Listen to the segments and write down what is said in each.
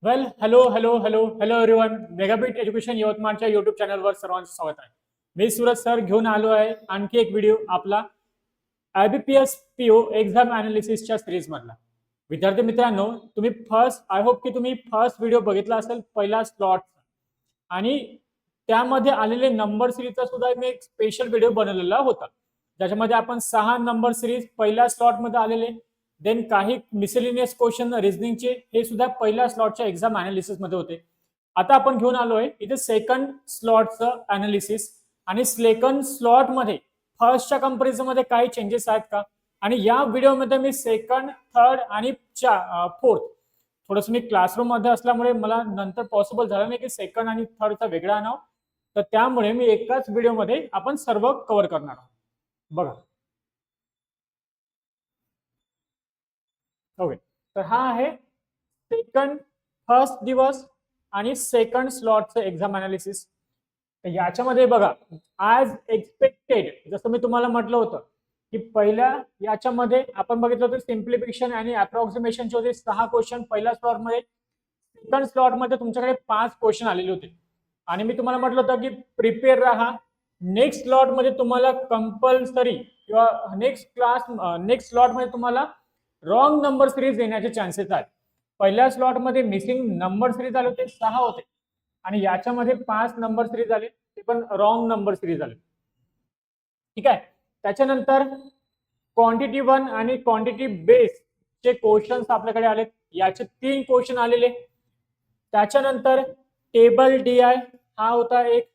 वेल hello everyone. Megabit education यवतमाळच्या YouTube चॅनलवर सर्वांचं स्वागत आहे. मी सूरज सर घेऊन आलो आहे आणखी एक व्हिडिओ आपला IBPS PO एक्झाम अनालिसिसच्या सिरीज मधला. विद्यार्थी मित्रांनो, आय होप की तुम्ही फर्स्ट व्हिडिओ बघितला असेल, पहिला स्लॉट, आणि त्यामध्ये आलेले नंबर सिरीजचा सुद्धा मी एक स्पेशल व्हिडिओ बनवलेला होता, ज्याच्यामध्ये आपण 6 नंबर सिरीज पहिल्या स्लॉट मध्ये आलेले, देन काही मिसेलिनियस क्वेश्चन रिझनिंगचे, हे सुद्धा पहिल्या स्लॉटच्या एक्झाम अनालिसिस मध्ये होते. आता आपण घेऊन आलोय इथे सेकंड स्लॉटचं अनालिसिस, आणि सेकंड स्लॉट मध्ये फर्स्टच्या कंपॅरिझन मध्ये काही चेंजेस आहेत का, आणि या व्हिडिओमध्ये मी सेकंड, थर्ड आणि फोर्थ, थोडंसं मी क्लासरूम मध्ये असल्यामुळे मला नंतर पॉसिबल झालं नाही की सेकंड आणि थर्डचा वेगळा आणावं, तर त्यामुळे मी एकाच व्हिडिओमध्ये आपण सर्व कव्हर करणार आहोत. बघा, ओके. तर हा आहे फर्स्ट दिवस आणि सेकंड स्लॉटचं एक्झाम अनालिसिस. याच्यामध्ये बघा, ॲज एक्सपेक्टेड, जसं मी तुम्हाला म्हटलं होतं की पहिल्या याच्यामध्ये आपण बघितलं होतं सिम्प्लिफिकेशन आणि अप्रॉक्सिमेशनचे होते 6 क्वेश्चन पहिल्या स्लॉटमध्ये. सेकंड स्लॉटमध्ये तुमच्याकडे 5 क्वेश्चन आलेले होते, आणि मी तुम्हाला म्हटलं होतं की प्रिपेअर राहा. नेक्स्ट स्लॉटमध्ये तुम्हाला कंपल्सरी किंवा नेक्स्ट स्लॉटमध्ये तुम्हाला रॉंग नंबर सिरीज येण्याचे चान्सेस आहेत. पहिल्या स्लॉटमध्ये मिसिंग नंबर सिरीज आले होते, 6 होते, आणि याच्यामध्ये 5 नंबर सिरीज आले, ते पण रॉंग नंबर सिरीज आले. ठीक आहे. त्याच्यानंतर क्वांटिटी 1 आणि क्वांटिटी बेस चे क्वेश्चन्स आपल्याकडे आले, याचे 3 क्वेश्चन आलेले. त्याच्यानंतर टेबल DI हा होता एक,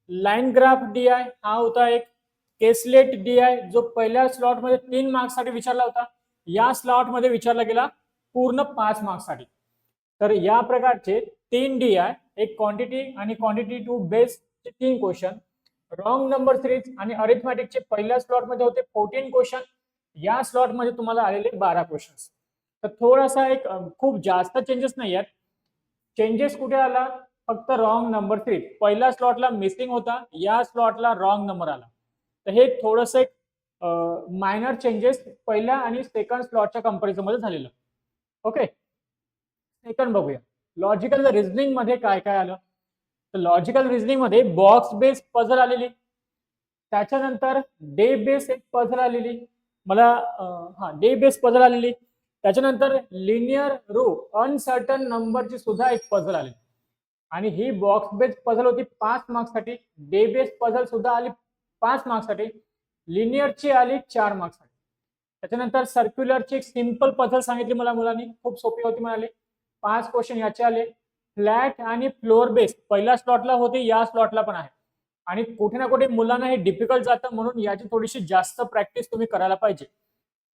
लाईन ग्राफ DI हा होता एक, केसलेट DI जो पहिल्या स्लॉट मध्ये 3 मार्क्स साठी विचारला होता, या स्लॉट मध्ये विचारला गेला पूर्ण 5 मार्क्स साठी. तर या प्रकारचे 3 DI, एक क्वांटिटी आणि क्वांटिटी 2 बेस चे 3 क्वेश्चन, रॉंग नंबर सिरीज आणि अरिथमॅटिकचे पहिल्या स्लॉट मध्ये होते 14 क्वेश्चन, या स्लॉट मध्ये तुम्हाला आलेले 12 क्वेश्चन. तर थोडासा एक खूप जास्त चेंजेस नाही आहेत. चेंजेस कुठे आला, फक्त रॉंग नंबर सिरीज पहिल्या स्लॉटला मिसिंग होता, या स्लॉटला रॉंग नंबर आला. तर हे थोडंसं एक मायनर चेंजेस पहिल्या आणि सेकंड स्लॉटच्या कंपॅरिझन मध्ये झालेलं. ओके. सेकंड बघूया, लॉजिकल रिझनिंग मध्ये काय काय आलं. तर लॉजिकल रिझनिंग मध्ये बॉक्स बेस पझल आलेली, त्याच्यानंतर डे बेस एक पझल आलेली, डे बेस पझल आलेली. त्याच्यानंतर लिनियर रो अनसर्टन नंबरची सुद्धा एक पझल आली, आणि ही बॉक्स बेस पझल होती 5 मार्क्स साठी. डे बेस पझल सुद्धा आली 5 मार्क्स साठी, लिनियरची आली 4 मार्क्स साठी. त्याच्यानंतर सर्क्युलरची एक सिंपल पझल सांगितली मला मुलांनी, खूप सोपी होती म्हणाले, 5 क्वेश्चन याचे आले. फ्लॅट आणि फ्लोअर बेस पहिल्या स्लॉटला होती, या स्लॉटला पण आहे, आणि कुठे ना कुठे मुलांना हे डिफिकल्ट जातं, म्हणून याची थोडीशी जास्त प्रॅक्टिस तुम्ही करायला पाहिजे.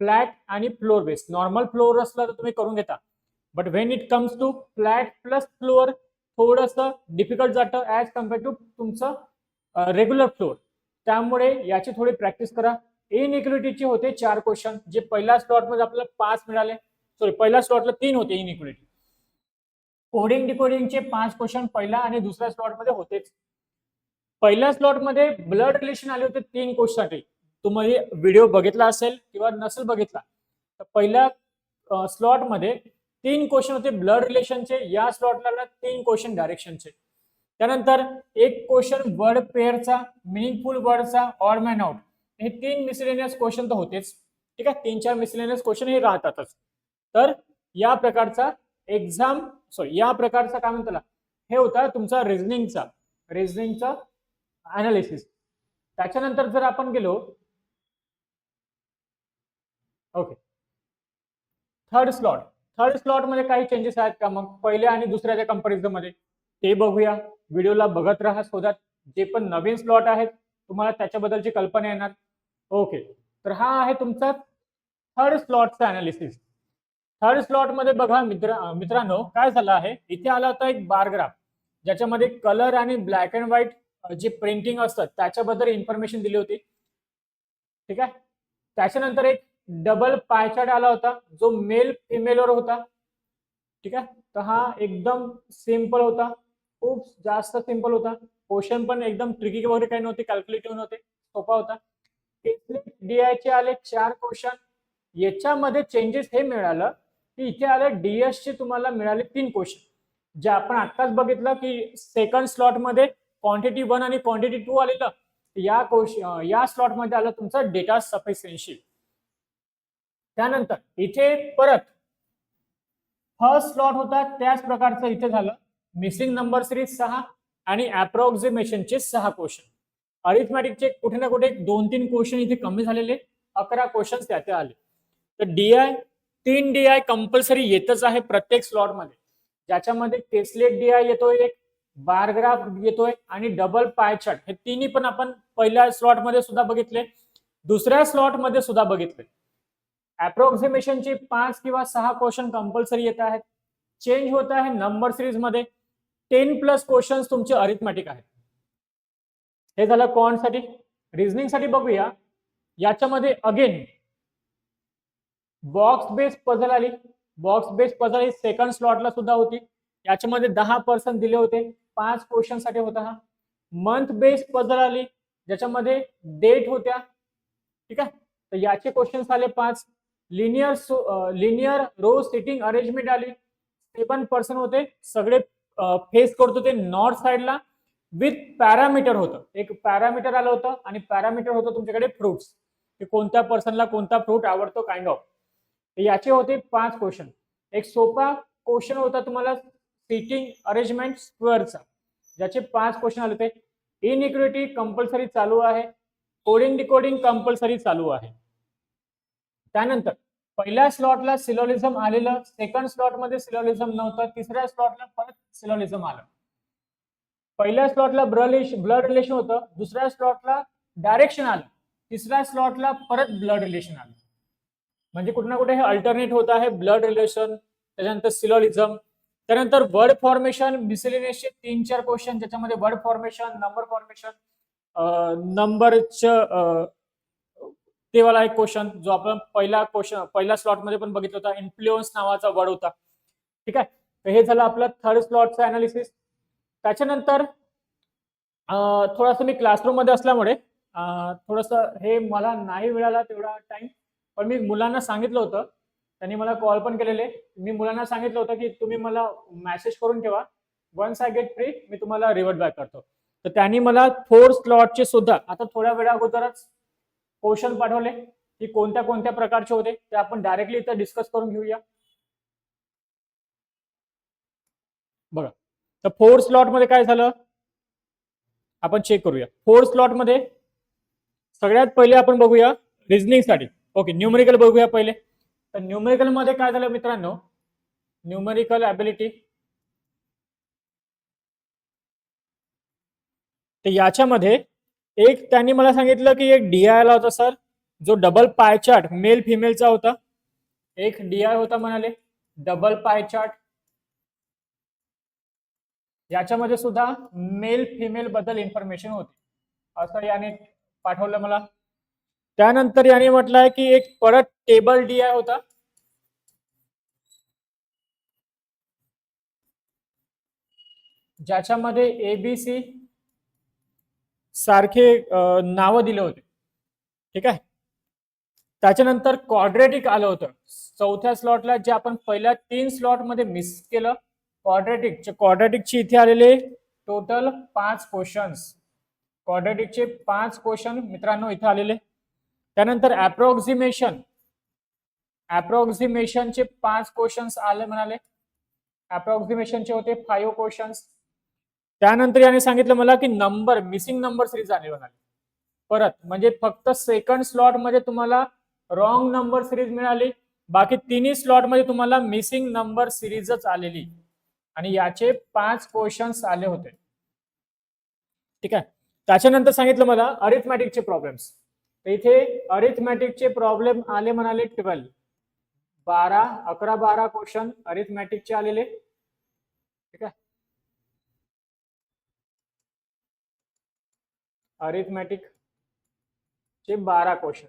फ्लॅट आणि फ्लोअर बेस, नॉर्मल फ्लोअर असला तर तुम्ही करून घेता, but when it comes to flat plus floor थोडंसं डिफिकल्ट जातं ऍज कम्पेअर टू तुमचं रेग्युलर फ्लोअर. त्यामुळे याची थोडी प्रॅक्टिस करा. इनइक्वालिटीचे होते 4 क्वेश्चन, जे पहिल्या स्लॉट मध्ये आपल्याला 5 मिळाले, सॉरी पहिल्या स्लॉटला 3 होते इनइक्वालिटी. कोडिंग डिकोडिंगचे 5 क्वेश्चन पहिल्या आणि दुसऱ्या स्लॉट मध्ये होतेच. पहिल्या स्लॉट मध्ये ब्लड रिलेशन आले होते 3 क्वेश्चन साठी. तुम्ही व्हिडिओ बघितला असेल किंवा नसेल बघितला, तर पहिल्या स्लॉट मध्ये 3 क्वेश्चन होते ब्लड रिलेशनचे, या स्लॉटला 3 क्वेश्चन डायरेक्शनचे. त्यानंतर एक क्वेश्चन वर्ड पेअरचा, मिनिंगफुल वर्डचा, ऑर मॅन आउट, हे 3 मिसलेनियस क्वेश्चन तर होतेच. ठीक आहे, 3-4 मिसलेनियस क्वेश्चन हे राहतातच. तर या प्रकारचा या प्रकारचा काय म्हणतात, हे होता तुमचा रिझनिंगचा अनालिसिस. त्याच्यानंतर जर आपण गेलो, ओके, थर्ड स्लॉट मध्ये काही चेंजेस आहेत का, मग पहिल्या आणि दुसऱ्याच्या कंपॅरिझन मध्ये, ते बघूया. व्हिडिओला बघत राहा, शोधात जे पण नवीन स्लॉट आहेत तुम्हाला त्याच्याबद्दलची कल्पना येणार. ओके, तर हा आहे तुमचा थर्ड स्लॉटचा अनालिसिस. थर्ड स्लॉट मध्ये बघा मित्रांनो, काय झालं आहे, इथे आला होता एक बारग्राफ, ज्याच्यामध्ये कलर आणि ब्लॅक अँड व्हाईट जे प्रिंटिंग असतात त्याच्याबद्दल इन्फॉर्मेशन दिली होती. ठीक आहे. त्याच्यानंतर एक डबल पाय चार्ट आला होता, जो मेल फिमेलवर होता. ठीक आहे. तर हा एकदम सिंपल होता, खूप जास्त सिंपल होता. क्वेश्चन पण एकदम ट्रिकी वगैरे काही नव्हते, कॅल्क्युलेटिव्ह नव्हते, सोपा होता. DI चे आले 4 क्वेश्चन. याच्यामध्ये चेंजेस हे मिळालं की इथे आलं DS चे तुम्हाला मिळाले 3 क्वेश्चन. जे आपण आत्ताच बघितलं की सेकंड स्लॉट मध्ये क्वांटिटी 1 आणि क्वांटिटी 2 आलेलं, या स्लॉट मध्ये आलं तुमचं डेटा सफिशियन्सी. त्यानंतर इथे परत फर्स्ट स्लॉट होता त्याच प्रकारचं इथे झालं, मिसिंग नंबर सिरीज 6 आणि अप्रॉक्सिमेशनचे 6 क्वेश्चन. अरिथमॅटिकचे कुठे ना कुठे 2-3 क्वेश्चन इथे कमी झालेले, 11 क्वेश्चन त्याचे आले. तर डीआय 3 डीआय कंपल्सरी येतच आहे प्रत्येक स्लॉट मध्ये, ज्याच्यामध्ये टेस्लेट डीआय येतोय, एक बार ग्राफ येतोय आणि डबल पाय चार्ट. हे तिन्ही पण आपण पहिल्या स्लॉट मध्ये सुद्धा बघितले, दुसऱ्या स्लॉट मध्ये सुद्धा बघितले. अप्रॉक्सिमेशनचे 5 किंवा 6 क्वेश्चन कंपल्सरी येत आहेत. चेंज होत आहे नंबर सिरीज मध्ये 10+ क्वेश्चन तुमचे अरिथमॅटिक आहेत. हे झालं क्वांट साठी. रिझनिंग साठी बघूया. याच्यामध्ये अगेन बॉक्स बेस्ड पझल आली. बॉक्स बेस्ड पझल ही सेकंड स्लॉटला सुद्धा होती. याच्यामध्ये 10% दिले होते. 5 क्वेश्चन साठी होता हा. मंथ बेस्ड पझल आली, ज्याच्यामध्ये डेट होत्या. ठीक आहे, तर याचे क्वेश्चन्स आले 5. लिनियर रो सिटिंग अरेंजमेंट आली, 7% होते. सगळे फेस करत होते नॉर्थ साइडला विथ पॅरामीटर होतं. एक पॅरामीटर आलं होतं आणि पॅरामीटर होतं तुमच्याकडे फ्रुट्स, की कोणत्या पर्सनला कोणता फ्रूट आवडतो काइंड ऑफ. याचे होते 5 क्वेश्चन. एक सोपा क्वेश्चन होता तुम्हाला सिटिंग अरेंजमेंट स्क्वेअरचा, ज्याचे 5 क्वेश्चन आले होते. इनइक्विटी कंपल्सरी चालू आहे, कोडिंग डिकोडिंग कंपल्सरी चालू आहे. त्यानंतर पहिल्या स्लॉटला सिलोलिझम आलेलं, सेकंड स्लॉट मध्ये सिलोलिझम नव्हतं, तिसऱ्या स्लॉटला परत सिलोलिझम आलं. पहिल्या स्लॉटला ब्लड रिलेशन होतं, दुसऱ्या स्लॉटला डायरेक्शन आलं, तिसऱ्या स्लॉटला परत ब्लड रिलेशन आलं. म्हणजे कुठे ना कुठे हे अल्टरनेट होत आहे, ब्लड रिलेशन, त्याच्यानंतर सिलोलिझम. त्यानंतर वर्ड फॉर्मेशन मिसलेनियसचे 3-4 क्वेश्चन, ज्याच्यामध्ये वर्ड फॉर्मेशन, नंबर फॉर्मेशन, नंबरचं ते वाला एक क्वेश्चन जो आपण पहिल्या स्लॉट मध्ये पण बघितलं होता, इन्फ्लुएन्स नावाचा वर्ड होता. ठीक आहे, तर हे झालं आपलं थर्ड स्लॉटचं अनालिसिस. त्याच्यानंतर थोडंसं मी क्लासरूम मध्ये असल्यामुळे थोडंसं हे मला नाही मिळाला तेवढा टाइम, पण मी मुलांना सांगितलं होतं, त्यांनी मला कॉल पण केलेले. मी मुलांना सांगितलं होतं की तुम्ही मला मेसेज करून ठेवा, वन्स आय गेट फ्री मी तुम्हाला रिव्हर्ट बॅक करतो. तर त्यांनी मला 4 स्लॉटचे सुद्धा आता थोड्या वेळा अगोदरच क्वेश्चन पाठवले की कोणत्या कोणत्या प्रकारचे होते, ते आपण डायरेक्टली इथं डिस्कस करून घेऊया. बघा, तर 4 स्लॉट मध्ये काय झालं आपण चेक करूया. 4 स्लॉट मध्ये सगळ्यात पहिले आपण बघूया रिझनिंग साठी. ओके, न्यूमेरिकल बघूया पहिले. तर न्यूमेरिकल मध्ये काय झालं मित्रांनो, न्यूमेरिकल ॲबिलिटी. तर याच्यामध्ये एक त्यांनी मला सांगितलं की एक डीआय आला होता सर, जो डबल पाय चार्ट मेल फिमेलचा होता. एक डीआय होता म्हणाले डबल पाय चार्ट, याच्यामध्ये सुद्धा मेल फिमेल बद्दल इन्फॉर्मेशन होती, असं याने पाठवलं मला. त्यानंतर याने म्हटलंय की एक परत टेबल डीआय होता, ज्याच्यामध्ये एबीसी सारखे नावं दिले होते. ठीक आहे, त्याच्यानंतर क्वाड्रेटिक आलं होतं चौथ्या स्लॉटला, जे आपण पहिल्या 3 स्लॉट मध्ये मिस केलं. क्वाड्रेटिकचे इथे आलेले टोटल 5 क्वेश्चन्स. क्वाड्रेटिकचे 5 क्वेश्चन मित्रांनो इथे आलेले. त्यानंतर अप्रॉक्सिमेशनचे 5 क्वेश्चन्स आले म्हणाले. अप्रॉक्सिमेशनचे होते 5 क्वेश्चन्स. त्यानंतर याने सांगितलं मला की मिसिंग नंबर सिरीज आले म्हणाले परत, म्हणजे फक्त सेकंड स्लॉट मध्ये तुम्हाला रॉंग नंबर सिरीज मिळाली, बाकी तिन्ही स्लॉट मध्ये तुम्हाला मिसिंग नंबर सिरीजच आलेली, आणि याचे 5 क्वेश्चन्स आले होते. ठीक आहे, त्याच्यानंतर सांगितलं मला अरिथमॅटिकचे प्रॉब्लेम्स. तर इथे अरिथमॅटिकचे प्रॉब्लेम आले म्हणाले 11-12 क्वेश्चन अरिथमॅटिकचे आलेले. ठीक आहे, अरिथमॅटिक चे 12 क्वेश्चन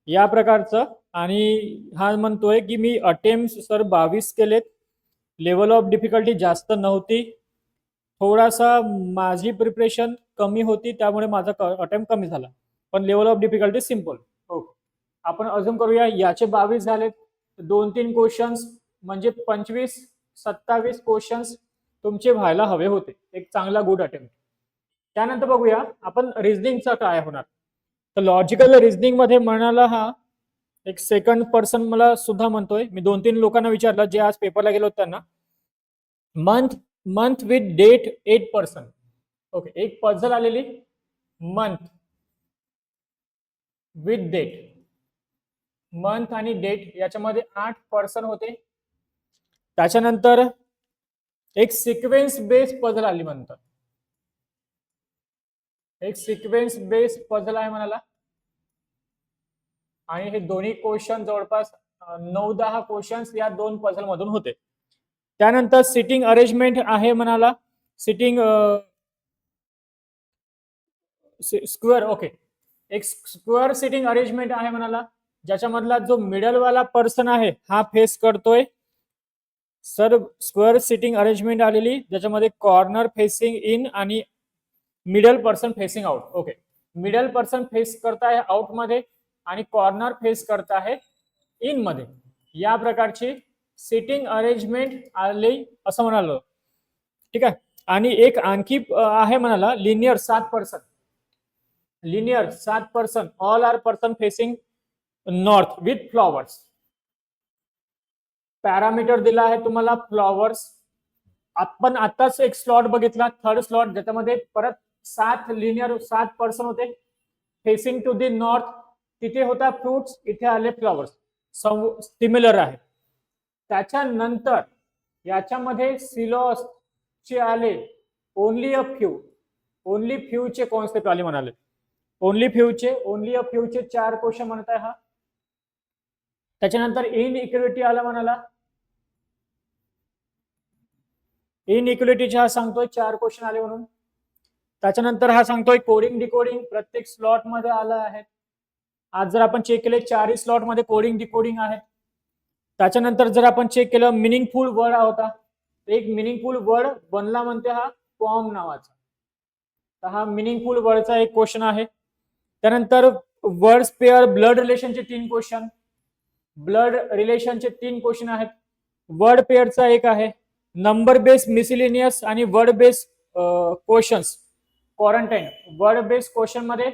या प्रकारचं. आणि हा म्हणतोय की मी अटेम्प्ट सर 22 केलेत, लेवल ऑफ डिफिकल्टी जास्त नव्हती, थोडासा माझी प्रिपरेशन कमी होती त्यामुळे माझा अटेम्प्ट कमी झाला, पण level of difficulty simple. Okay, आपण अजून करूया. याचे 22 झालेत, 2-3 क्वेश्चन्स म्हणजे 25-27 क्वेश्चन्स तुमचे व्हायला हवे होते, एक चांगला गुड अटेम्प्ट. त्यानंतर बघूया आपण रिझनिंगचा काय होणार. तर लॉजिकल रिझनिंग मध्ये म्हणाला हा एक सेकंड पर्सन मला सुद्धा म्हणतोय. मी 2-3 लोकांना विचारलं जे आज पेपरला गेलो त्यांना. Month month with date 8%. Okay, एक पझल आलेली मंथ विथ डेट, मंथ आणि डेट याच्यामध्ये 8% होते. त्याच्यानंतर एक सिक्वेन्स बेस पझल आली म्हणतात, एक सिक्वेन्स बेस पझल आहे म्हणाला. आणि हे दोन्ही क्वेश्चन जवळपास 9-10 क्वेश्चन्स या 2 पझल मधून होते. त्यानंतर सिटिंग अरेंजमेंट आहे म्हणाला, सिटिंग स्क्वेअर. ओके, एक स्क्वेअर सिटिंग अरेंजमेंट आहे म्हणाला, ज्याच्यामधला जो मिडलवाला पर्सन आहे हा फेस करतोय सर स्क्वेअर सिटिंग अरेंजमेंट आलेली, ज्याच्यामध्ये कॉर्नर फेसिंग इन आणि middle person facing out. Okay, middle person face करताय आउट मध्ये आणि कॉर्नर फेस करत आहे इन मध्ये. या प्रकारची सिटिंग अरेंजमेंट आली असं म्हणालो. ठीक आहे. आणि एक आणखी आहे म्हणाला linear 7%, linear 7%, all are person facing north with flowers. Parameter दिला आहे तुम्हाला फ्लॉवर्स. आपण आताच एक स्लॉट बघितला, थर्ड स्लॉट, ज्याच्यामध्ये परत 7 लिनियर 7% होते फेसिंग टू दी नॉर्थ. तिथे होता फ्रुट्स, इथे आले फ्लॉवर्स, सिमिलर आहे. त्याच्यानंतर याच्यामध्ये सिलॉस चे आले only a few, only few चे कॉन्सेप्ट आले म्हणाले. ओनली फ्यू चे 4 क्वेश्चन म्हणत आहे हा. त्याच्यानंतर इन इक्विलिटी आला म्हणाला, इन इक्विलिटीचे हा सांगतोय 4 क्वेश्चन आले म्हणून. त्याच्यानंतर हा सांगतोय कोडिंग डिकोडिंग प्रत्येक स्लॉट मध्ये आलं आहे. आज जर आपण चेक केले 4 स्लॉट मध्ये कोडिंग डिकोडिंग आहे. त्याच्यानंतर जर आपण चेक केलं मिनिंगफुल वर्ड होता, एक मिनिंगफुल वर्ड बनला म्हणते हा फॉर्म नावाचा. तर हा मिनिंगफुल वर्डचा एक क्वेश्चन आहे. त्यानंतर वर्ड्स पेअर ब्लड रिलेशनचे 3 क्वेश्चन, ब्लड रिलेशनचे 3 क्वेश्चन आहेत. वर्ड पेअरचा एक आहे, नंबर बेस मिसिलेनियस आणि word base questions quarantine. Word base question मध्ये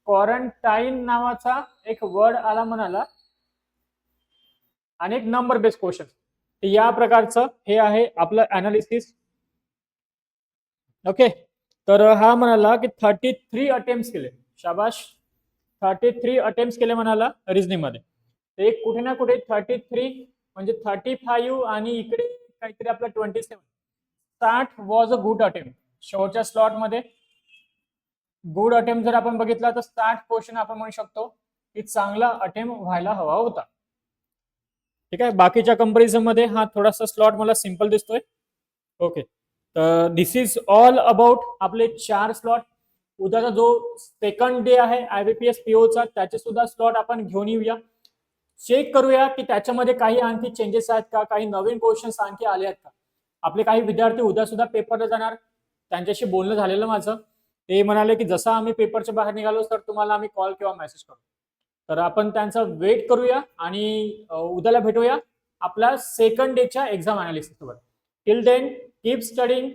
क्वारंटाईन नावाचा एक वर्ड आला म्हणाला आणि एक नंबर बेस क्वेश्चन. या प्रकारचं हे आहे आपलं अनालिसिस. ओके, तर हा म्हणाला की 33 अटेम्प्ट केले, शाबाश, 33 अटेम्प्ट केले म्हणाला रिझनिंग मध्ये. एक कुठे ना कुठे 33 म्हणजे 35 आणि इकडे काहीतरी आपला 27, 60 वॉज अ गुड अटेम्प्ट. शेवटच्या स्लॉट मध्ये गुड अटेम्प्ट जर आपण बघितला तर 60 क्वेश्चन आपण म्हणू शकतो की चांगला अटेम्प्ट व्हायला हवा होता. ठीक आहे. बाकीच्या कंपॅरिझन मध्ये हा थोडासा स्लॉट मला सिंपल दिसतोय. ओके, तर दिस इज ऑल अबाउट आपले 4 स्लॉट. उद्याचा जो सेकंड डे आहे IBPS POचा, त्याचे सुद्धा स्लॉट आपण घेऊन येऊया. चेक करूया की त्याच्यामध्ये काही आणखी चेंजेस आहेत का, काही नवीन क्वेश्चन्स आणखी आले आहेत का. आपले काही विद्यार्थी उद्या सुद्धा पेपरला जाणार, त्यांच्याशी बोलणं झालेलं माझं. ते म्हणाले की जसं आम्ही पेपरच्या बाहेर निघालो तर तुम्हाला आम्ही कॉल किंवा मेसेज करू. तर आपण त्यांचा वेट करूया आणि उद्याला भेटूया आपल्या सेकंड डेच्या एक्झाम अनालिसिस सोबत. Till then keep studying,